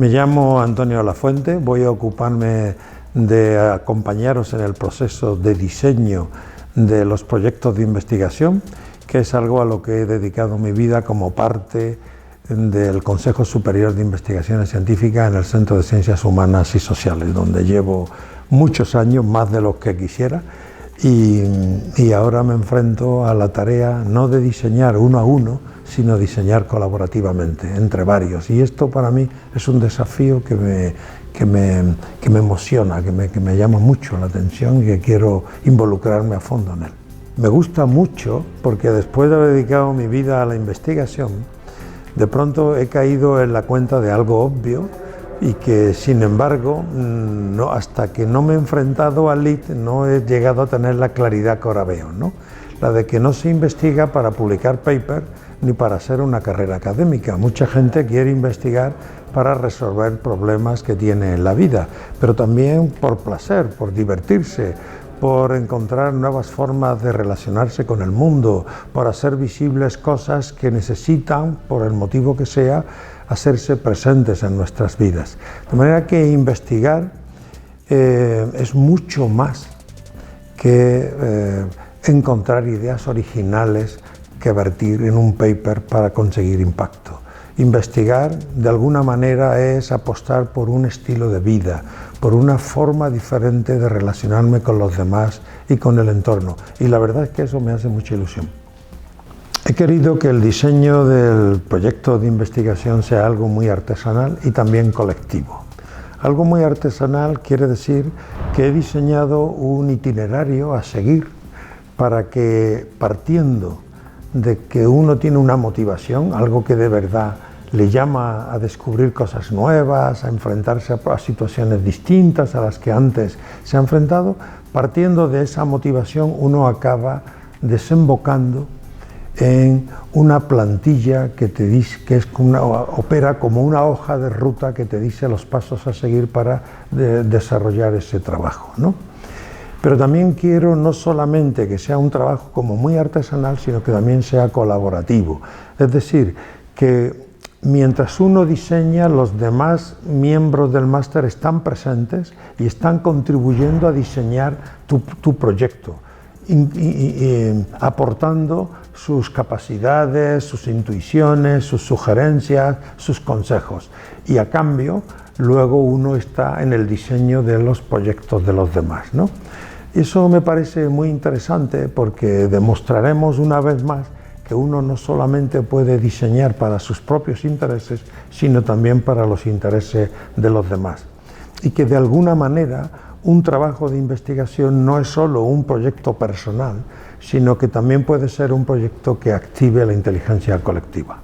Me llamo Antonio Lafuente, voy a ocuparme de acompañaros en el proceso de diseño de los proyectos de investigación, que es algo a lo que he dedicado mi vida como parte del Consejo Superior de Investigaciones Científicas en el Centro de Ciencias Humanas y Sociales, donde llevo muchos años, más de los que quisiera, y ahora me enfrento a la tarea no de diseñar uno a uno, sino diseñar colaborativamente, entre varios. Y esto para mí es un desafío que me emociona, que me llama mucho la atención y que quiero involucrarme a fondo en él. Me gusta mucho porque después de haber dedicado mi vida a la investigación, de pronto he caído en la cuenta de algo obvio y que, sin embargo, hasta que no me he enfrentado al LIT no he llegado a tener la claridad que ahora veo, ¿no? La de que no se investiga para publicar paper ni para hacer una carrera académica. Mucha gente quiere investigar para resolver problemas que tiene en la vida, pero también por placer, por divertirse, por encontrar nuevas formas de relacionarse con el mundo, por hacer visibles cosas que necesitan, por el motivo que sea, hacerse presentes en nuestras vidas. De manera que investigar es mucho más que encontrar ideas originales que vertir en un paper para conseguir impacto. Investigar, de alguna manera, es apostar por un estilo de vida, por una forma diferente de relacionarme con los demás y con el entorno. Y la verdad es que eso me hace mucha ilusión. He querido que el diseño del proyecto de investigación sea algo muy artesanal y también colectivo. Algo muy artesanal quiere decir que he diseñado un itinerario a seguir para que, partiendo de que uno tiene una motivación, algo que de verdad le llama a descubrir cosas nuevas, a enfrentarse a situaciones distintas a las que antes se ha enfrentado, partiendo de esa motivación uno acaba desembocando en una plantilla que te dice que opera como una hoja de ruta que te dice los pasos a seguir para desarrollar ese trabajo, ¿no? Pero también quiero no solamente que sea un trabajo como muy artesanal, sino que también sea colaborativo. Es decir, que mientras uno diseña, los demás miembros del máster están presentes y están contribuyendo a diseñar tu proyecto, aportando sus capacidades, sus intuiciones, sus sugerencias, sus consejos. Y a cambio, luego uno está en el diseño de los proyectos de los demás, ¿no? Eso me parece muy interesante porque demostraremos una vez más que uno no solamente puede diseñar para sus propios intereses, sino también para los intereses de los demás. Y que de alguna manera un trabajo de investigación no es solo un proyecto personal, sino que también puede ser un proyecto que active la inteligencia colectiva.